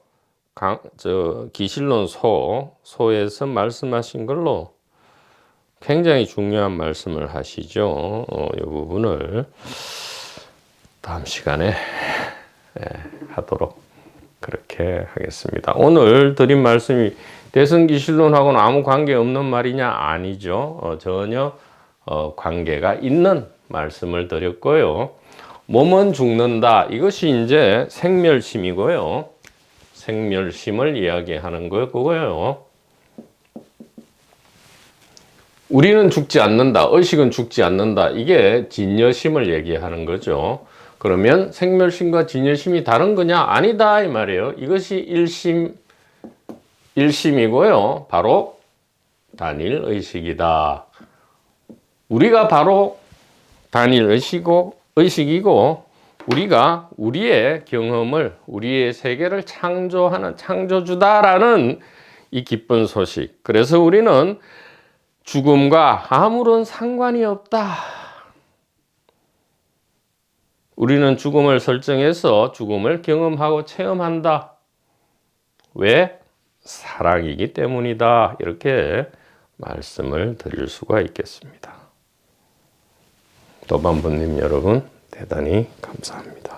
기실론 소에서 말씀하신 걸로 굉장히 중요한 말씀을 하시죠. 이 부분을 다음 시간에 하도록 그렇게 하겠습니다. 오늘 드린 말씀이 대승기실론하고는 아무 관계 없는 말이냐? 아니죠. 전혀 관계가 있는 말씀을 드렸고요. 몸은 죽는다. 이것이 이제 생멸심이고요. 생멸심을 이야기하는 거고요. 우리는 죽지 않는다. 의식은 죽지 않는다. 이게 진여심을 얘기하는 거죠. 그러면 생멸심과 진여심이 다른 거냐? 아니다 이 말이에요. 이것이 일심이고요. 바로 단일 의식이다. 우리가 바로 단일 의식이고 우리가 우리의 경험을 우리의 세계를 창조하는 창조주다라는 이 기쁜 소식. 그래서 우리는 죽음과 아무런 상관이 없다. 우리는 죽음을 설정해서 죽음을 경험하고 체험한다. 왜? 사랑이기 때문이다. 이렇게 말씀을 드릴 수가 있겠습니다. 도반부님 여러분 대단히 감사합니다.